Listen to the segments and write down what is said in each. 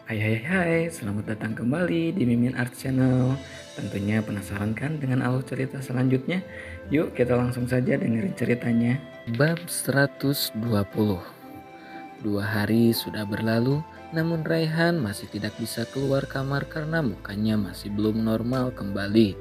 Selamat datang kembali di Mimin Art Channel. Tentunya penasaran kan dengan alur cerita selanjutnya? Yuk kita langsung saja dengerin ceritanya. Bab 120. 2 hari sudah berlalu, namun Raihan masih tidak bisa keluar kamar karena mukanya masih belum normal kembali.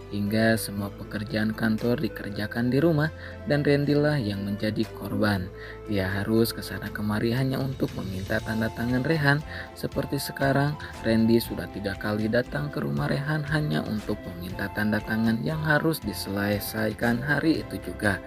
Hingga semua pekerjaan kantor dikerjakan di rumah dan Randy lah yang menjadi korban. Dia harus kesana kemari hanya untuk meminta tanda tangan Rehan. Seperti sekarang, Randy sudah 3 kali datang ke rumah Rehan hanya untuk meminta tanda tangan yang harus diselesaikan hari itu juga.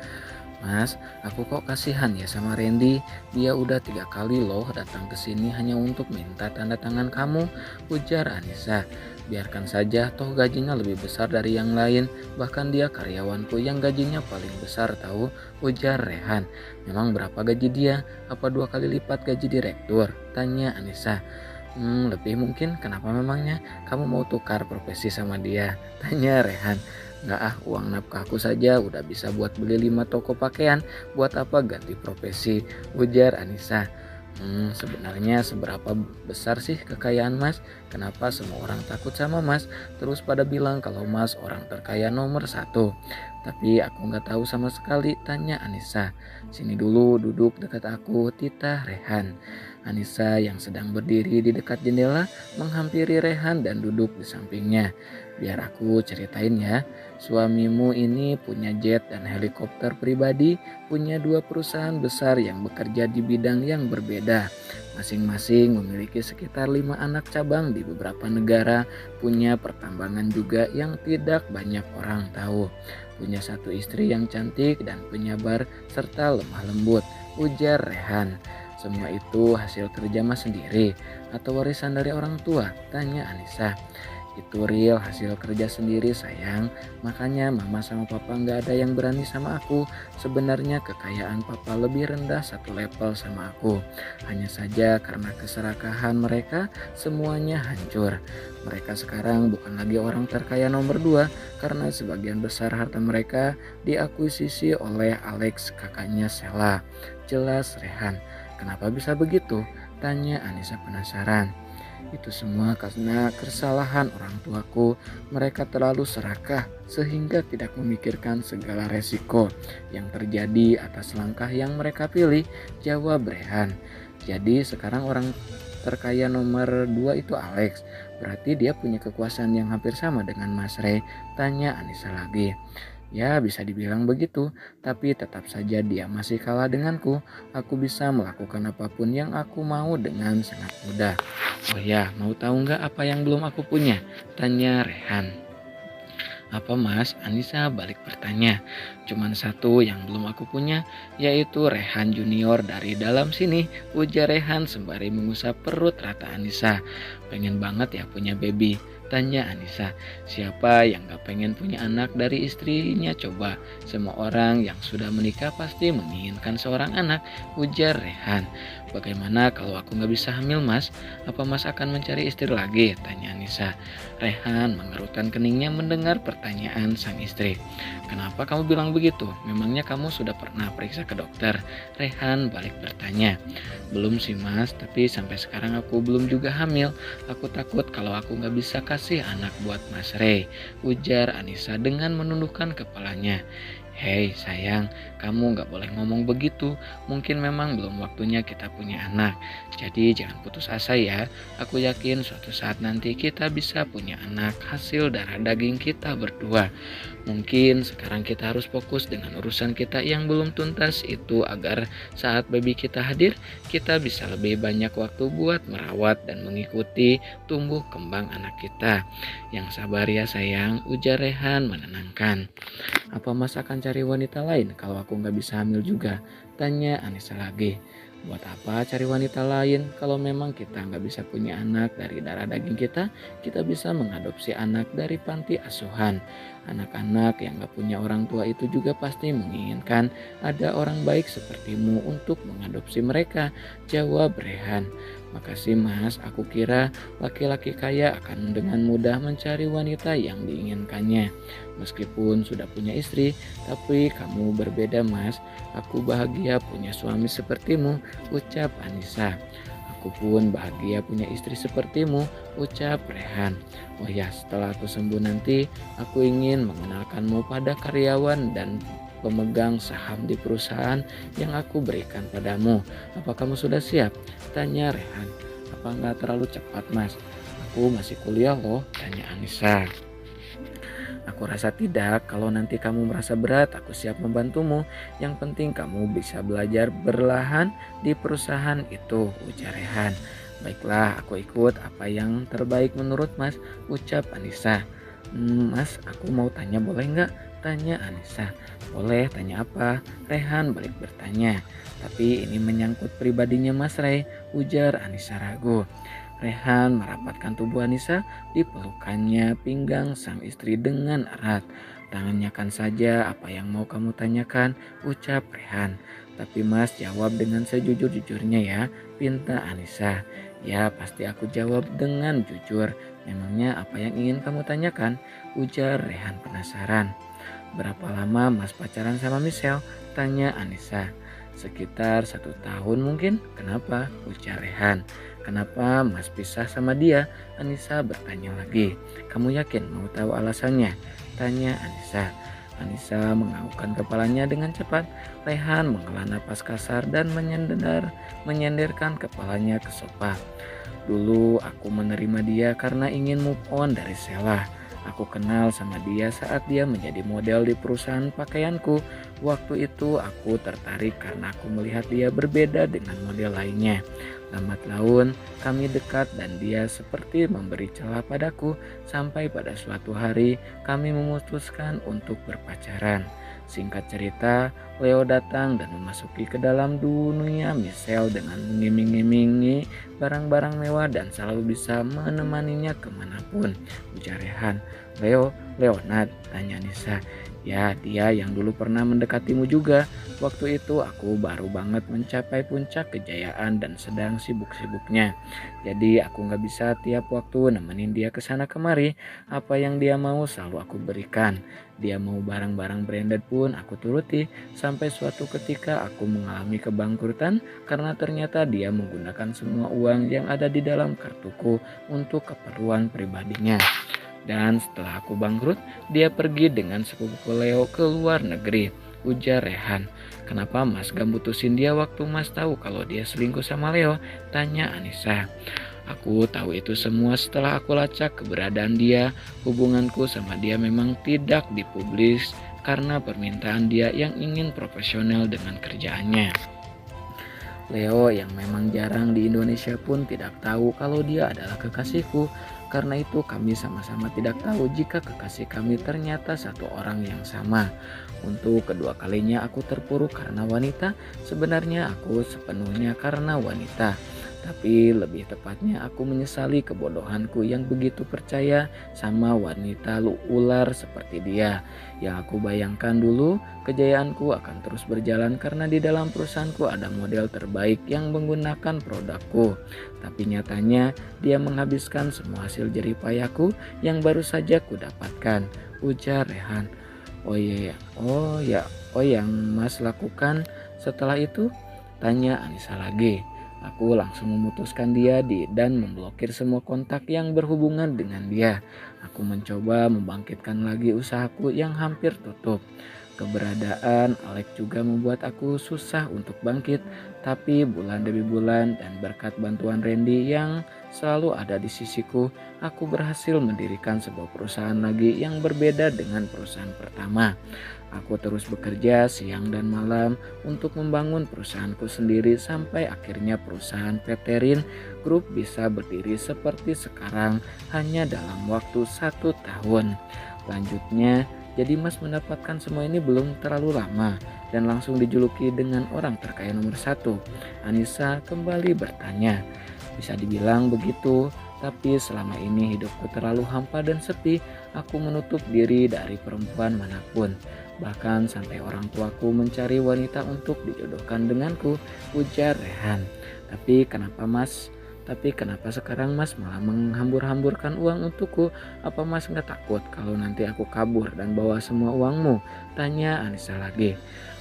Mas, aku kok kasihan ya sama Randy. Dia udah 3 kali loh datang ke sini hanya untuk minta tanda tangan kamu, ujar Anissa. Biarkan saja, toh gajinya lebih besar dari yang lain. Bahkan dia karyawanku yang gajinya paling besar tahu, ujar Rehan. Memang berapa gaji dia? Apa 2 kali lipat gaji direktur? Tanya Anissa. Lebih mungkin. Kenapa memangnya? Kamu mau tukar profesi sama dia? Tanya Rehan. Nggak uang nafkahku saja udah bisa buat beli 5 toko pakaian. Buat apa ganti profesi? Ujar Anissa. Sebenarnya seberapa besar sih kekayaan Mas? Kenapa semua orang takut sama Mas? Terus pada bilang kalau Mas orang terkaya nomor 1. Tapi aku nggak tahu sama sekali, tanya Anissa. Sini dulu duduk dekat aku, titah Rehan. Anissa yang sedang berdiri di dekat jendela menghampiri Rehan dan duduk di sampingnya. Biar aku ceritain ya, suamimu ini punya jet dan helikopter pribadi, punya 2 perusahaan besar yang bekerja di bidang yang berbeda. Masing-masing memiliki sekitar 5 anak cabang di beberapa negara, punya pertambangan juga yang tidak banyak orang tahu. Punya 1 istri yang cantik dan penyabar serta lemah lembut, ujar Rehan. Semua itu hasil kerja Mas sendiri atau warisan dari orang tua? Tanya Anissa. Itu real hasil kerja sendiri sayang, makanya mama sama papa nggak ada yang berani sama aku. Sebenarnya kekayaan papa lebih rendah 1 level sama aku. Hanya saja karena keserakahan mereka semuanya hancur. Mereka sekarang bukan lagi orang terkaya nomor 2 karena sebagian besar harta mereka diakuisisi oleh Alex kakaknya Sheila. Jelas Rehan. Kenapa bisa begitu? Tanya Anissa penasaran. Itu semua karena kesalahan orang tuaku. Mereka terlalu serakah sehingga tidak memikirkan segala resiko yang terjadi atas langkah yang mereka pilih, jawab Rehan. Jadi sekarang orang terkaya nomor 2 itu Alex. Berarti dia punya kekuasaan yang hampir sama dengan Mas Ray, tanya Anissa lagi. Ya bisa dibilang begitu, tapi tetap saja dia masih kalah denganku. Aku bisa melakukan apapun yang aku mau dengan sangat mudah. Oh ya, mau tahu nggak apa yang belum aku punya? Tanya Rehan. Apa Mas? Anissa balik bertanya. Cuman satu yang belum aku punya, yaitu Rehan Junior dari dalam sini, ujar Rehan sembari mengusap perut rata Anissa. Pengen banget ya punya baby, tanya Anissa. Siapa yang gak pengen punya anak dari istrinya coba? Semua orang yang sudah menikah pasti menginginkan seorang anak, ujar Rehan. Bagaimana kalau aku gak bisa hamil Mas? Apa Mas akan mencari istri lagi? Tanya Anissa. Rehan mengerutkan keningnya mendengar pertanyaan sang istri. Kenapa kamu bilang begitu? Memangnya kamu sudah pernah periksa ke dokter? Rehan balik bertanya. Belum sih Mas, tapi sampai sekarang aku belum juga hamil. Aku takut kalau aku gak bisa kasih anak buat Mas Ray, ujar Anissa dengan menundukkan kepalanya. Hei sayang, kamu gak boleh ngomong begitu. Mungkin memang belum waktunya kita punya anak. Jadi jangan putus asa ya. Aku yakin suatu saat nanti kita bisa punya anak hasil darah daging kita berdua. Mungkin sekarang kita harus fokus dengan urusan kita yang belum tuntas itu agar saat baby kita hadir, kita bisa lebih banyak waktu buat merawat dan mengikuti tumbuh kembang anak kita. Yang sabar ya sayang, ujar Rehan menenangkan. Apa Mas akan cari wanita lain kalau aku nggak bisa hamil juga? Tanya Anissa lagi. Buat apa cari wanita lain kalau memang kita nggak bisa punya anak dari darah daging kita? Kita bisa mengadopsi anak dari panti asuhan. Anak-anak yang gak punya orang tua itu juga pasti menginginkan ada orang baik sepertimu untuk mengadopsi mereka, jawab Rehan. Makasih Mas, aku kira laki-laki kaya akan dengan mudah mencari wanita yang diinginkannya. Meskipun sudah punya istri, tapi kamu berbeda Mas. Aku bahagia punya suami sepertimu, ucap Anissa. Aku pun bahagia punya istri sepertimu, ucap Rehan. Oh ya, setelah aku sembuh nanti, aku ingin mengenalkanmu pada karyawan dan pemegang saham di perusahaan yang aku berikan padamu. Apa kamu sudah siap? Tanya Rehan. Apa nggak terlalu cepat, Mas? Aku masih kuliah loh, tanya Anissa. Aku rasa tidak, kalau nanti kamu merasa berat, aku siap membantumu. Yang penting kamu bisa belajar berlahan di perusahaan itu, ujar Rehan. Baiklah, aku ikut apa yang terbaik menurut Mas, ucap Anissa. Mas, aku mau tanya boleh nggak? Tanya Anissa. Boleh, tanya apa? Rehan balik bertanya. Tapi ini menyangkut pribadinya Mas Rey, ujar Anissa ragu. Rehan merapatkan tubuh Anissa, dipelukannya pinggang sang istri dengan erat. Tanyakan saja apa yang mau kamu tanyakan, ucap Rehan. Tapi Mas jawab dengan sejujur-jujurnya ya, pinta Anissa. Ya pasti aku jawab dengan jujur. Memangnya apa yang ingin kamu tanyakan? Ujar Rehan penasaran. Berapa lama Mas pacaran sama Michelle? Tanya Anissa. Sekitar 1 tahun mungkin. Kenapa? Ujar Rehan. Kenapa Mas pisah sama dia? Anissa bertanya lagi. Kamu yakin mau tahu alasannya? Tanya Anissa. Anissa menganggukkan kepalanya dengan cepat. Rehan menghela napas kasar dan menyenderkan kepalanya ke sofa. Dulu aku menerima dia karena ingin move on dari Sheila. Aku kenal sama dia saat dia menjadi model di perusahaan pakaianku. Waktu itu aku tertarik karena aku melihat dia berbeda dengan model lainnya. Lambat laun kami dekat dan dia seperti memberi celah padaku. Sampai pada suatu hari kami memutuskan untuk berpacaran. Singkat cerita, Leo datang dan memasuki ke dalam dunia Michelle dengan mengiming-imingi barang-barang mewah dan selalu bisa menemaninya kemanapun, ujar Rehan. Leonard, tanya Nisa. Ya, dia yang dulu pernah mendekatimu juga. Waktu itu aku baru banget mencapai puncak kejayaan dan sedang sibuk-sibuknya. Jadi aku gak bisa tiap waktu nemenin dia ke sana kemari. Apa yang dia mau selalu aku berikan. Dia mau barang-barang branded pun aku turuti. Sampai suatu ketika aku mengalami kebangkrutan karena ternyata dia menggunakan semua uang yang ada di dalam kartuku untuk keperluan pribadinya. Dan setelah aku bangkrut, dia pergi dengan sepupu Leo ke luar negeri, ujar Rehan. Kenapa Mas gak mutusin dia waktu Mas tahu kalau dia selingkuh sama Leo? Tanya Anissa. Aku tahu itu semua setelah aku lacak keberadaan dia. Hubunganku sama dia memang tidak dipublis karena permintaan dia yang ingin profesional dengan kerjaannya. Leo yang memang jarang di Indonesia pun tidak tahu kalau dia adalah kekasihku. Karena itu kami sama-sama tidak tahu jika kekasih kami ternyata satu orang yang sama. Untuk kedua kalinya aku terpuruk karena wanita. Sebenarnya aku sepenuhnya karena wanita. Tapi lebih tepatnya aku menyesali kebodohanku yang begitu percaya sama wanita ular seperti dia. Yang aku bayangkan dulu kejayaanku akan terus berjalan karena di dalam perusahaanku ada model terbaik yang menggunakan produkku. Tapi nyatanya dia menghabiskan semua hasil jerih payahku yang baru saja kudapatkan, ujar Rehan. Oh yang Mas lakukan setelah itu? Tanya Anissa lagi. Aku langsung memutuskan dia dan memblokir semua kontak yang berhubungan dengan dia. Aku mencoba membangkitkan lagi usahaku yang hampir tutup. Keberadaan Alex juga membuat aku susah untuk bangkit. Tapi bulan demi bulan dan berkat bantuan Randy yang selalu ada di sisiku, aku berhasil mendirikan sebuah perusahaan lagi yang berbeda dengan perusahaan pertama. Aku terus bekerja siang dan malam untuk membangun perusahaanku sendiri sampai akhirnya perusahaan PT Rin Group bisa berdiri seperti sekarang hanya dalam waktu 1 tahun. Lanjutnya, jadi Mas mendapatkan semua ini belum terlalu lama dan langsung dijuluki dengan orang terkaya nomor 1. Anissa kembali bertanya. Bisa dibilang begitu, tapi selama ini hidupku terlalu hampa dan sepi. Aku menutup diri dari perempuan manapun. Bahkan sampai orang tuaku mencari wanita untuk dijodohkan denganku, ujar Rehan. Tapi kenapa sekarang Mas malah menghambur-hamburkan uang untukku? Apa Mas gak takut kalau nanti aku kabur dan bawa semua uangmu? Tanya Anissa lagi.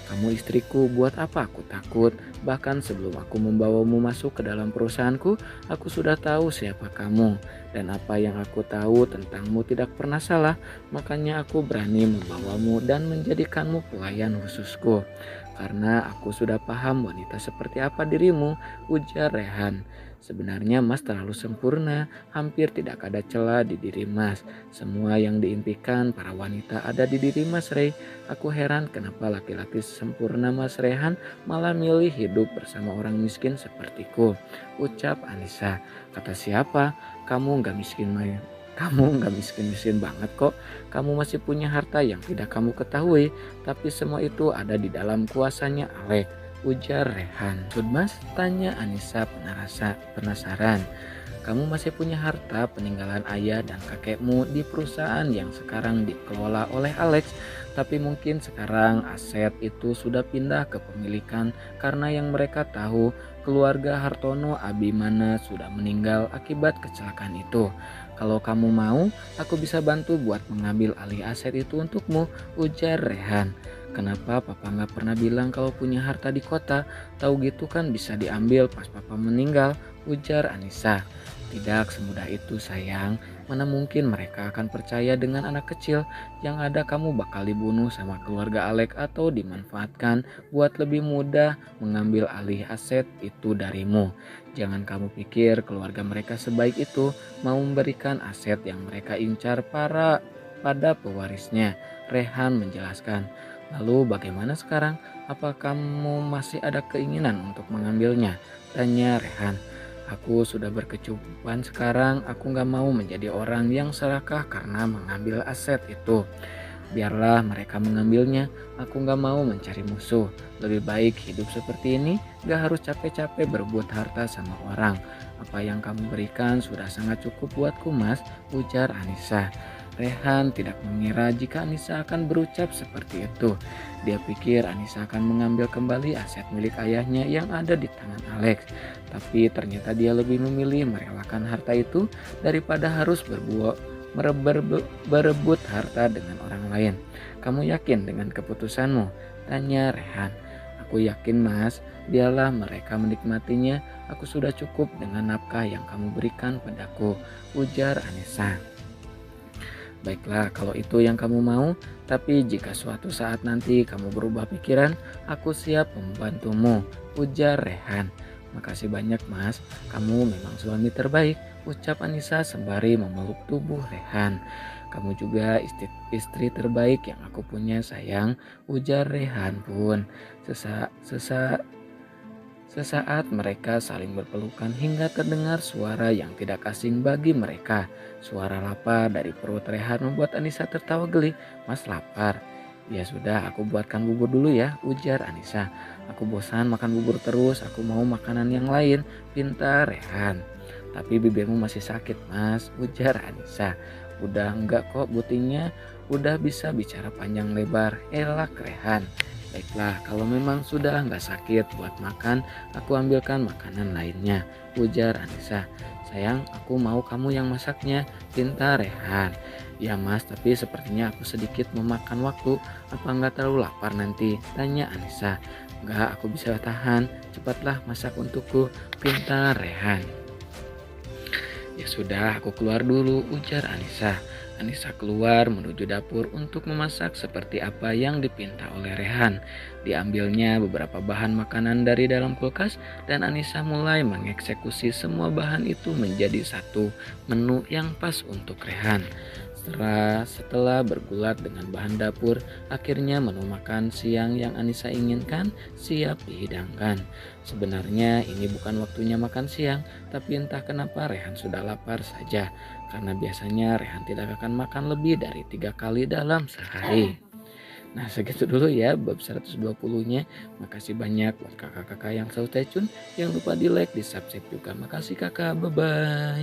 Kamu istriku, buat apa aku takut? Bahkan sebelum aku membawamu masuk ke dalam perusahaanku, aku sudah tahu siapa kamu. Dan apa yang aku tahu tentangmu tidak pernah salah. Makanya aku berani membawamu dan menjadikanmu pelayan khususku. Karena aku sudah paham wanita seperti apa dirimu, ujar Rehan. Sebenarnya Mas terlalu sempurna, hampir tidak ada celah di diri Mas. Semua yang diimpikan para wanita ada di diri Mas Rey. Aku heran kenapa laki-laki sempurna Mas Rehan malah milih hidup bersama orang miskin sepertiku. Ucap Anissa. Kata siapa? Kamu nggak miskin Maya. Kamu nggak miskin-miskin banget kok. Kamu masih punya harta yang tidak kamu ketahui. Tapi semua itu ada di dalam kuasanya Alek. Ujar Rehan. Mas, tanya Anissa penasaran. Kamu masih punya harta peninggalan ayah dan kakekmu di perusahaan yang sekarang dikelola oleh Alex. Tapi mungkin sekarang aset itu sudah pindah ke pemilikan karena yang mereka tahu keluarga Hartono Abimana sudah meninggal akibat kecelakaan itu. Kalau kamu mau, aku bisa bantu buat mengambil alih aset itu untukmu, ujar Rehan. Kenapa papa nggak pernah bilang kalau punya harta di kota? Tahu gitu kan bisa diambil pas papa meninggal, ujar Anissa. Tidak semudah itu sayang, mana mungkin mereka akan percaya dengan anak kecil. Yang ada kamu bakal dibunuh sama keluarga Alek atau dimanfaatkan buat lebih mudah mengambil alih aset itu darimu. Jangan kamu pikir keluarga mereka sebaik itu mau memberikan aset yang mereka incar pada pewarisnya. Rehan menjelaskan. Lalu bagaimana sekarang? Apa kamu masih ada keinginan untuk mengambilnya? Tanya Rehan. Aku sudah berkecukupan sekarang, aku gak mau menjadi orang yang serakah karena mengambil aset itu. Biarlah mereka mengambilnya, aku gak mau mencari musuh. Lebih baik hidup seperti ini, gak harus capek-capek berebut harta sama orang. Apa yang kamu berikan sudah sangat cukup buatku Mas, ujar Anissa. Rehan tidak mengira jika Anissa akan berucap seperti itu. Dia pikir Anissa akan mengambil kembali aset milik ayahnya yang ada di tangan Alex. Tapi ternyata dia lebih memilih merelakan harta itu daripada harus berebut harta dengan orang lain. Kamu yakin dengan keputusanmu? Tanya Rehan. Aku yakin Mas, biarlah mereka menikmatinya. Aku sudah cukup dengan nafkah yang kamu berikan padaku, ujar Anissa. Baiklah kalau itu yang kamu mau, tapi jika suatu saat nanti kamu berubah pikiran, aku siap membantumu, ujar Rehan. Makasih banyak Mas, kamu memang suami terbaik, ucap Anissa sembari memeluk tubuh Rehan. Kamu juga istri terbaik yang aku punya sayang, ujar Rehan pun. Sesaat mereka saling berpelukan hingga terdengar suara yang tidak asing bagi mereka. Suara lapar dari perut Rehan membuat Anissa tertawa geli. Mas lapar? Ya sudah, aku buatkan bubur dulu ya, ujar Anissa. Aku bosan makan bubur terus, aku mau makanan yang lain, pinta Rehan. Tapi bibirmu masih sakit Mas, ujar Anissa. Udah enggak kok butinya, udah bisa bicara panjang lebar, elak Rehan. Baiklah, kalau memang sudah nggak sakit buat makan, aku ambilkan makanan lainnya, ujar Anissa. Sayang, aku mau kamu yang masaknya, pinta Rehan. Ya mas, tapi sepertinya aku sedikit memakan waktu, apa nggak terlalu lapar nanti? Tanya Anissa. Nggak, aku bisa tahan, cepatlah masak untukku, pinta Rehan. Ya sudah, aku keluar dulu, ujar Anissa. Anissa keluar menuju dapur untuk memasak seperti apa yang dipinta oleh Rehan. Diambilnya beberapa bahan makanan dari dalam kulkas dan Anissa mulai mengeksekusi semua bahan itu menjadi satu menu yang pas untuk Rehan. Setelah bergulat dengan bahan dapur, akhirnya menu makan siang yang Anissa inginkan siap dihidangkan. Sebenarnya ini bukan waktunya makan siang, tapi entah kenapa Rehan sudah lapar saja. Karena biasanya Rehan tidak akan makan lebih dari 3 kali dalam sehari. Nah segitu dulu ya bab 120-nya. Makasih banyak buat kakak-kakak yang selalu stay tune. Jangan lupa di like, di subscribe juga. Makasih kakak, bye-bye.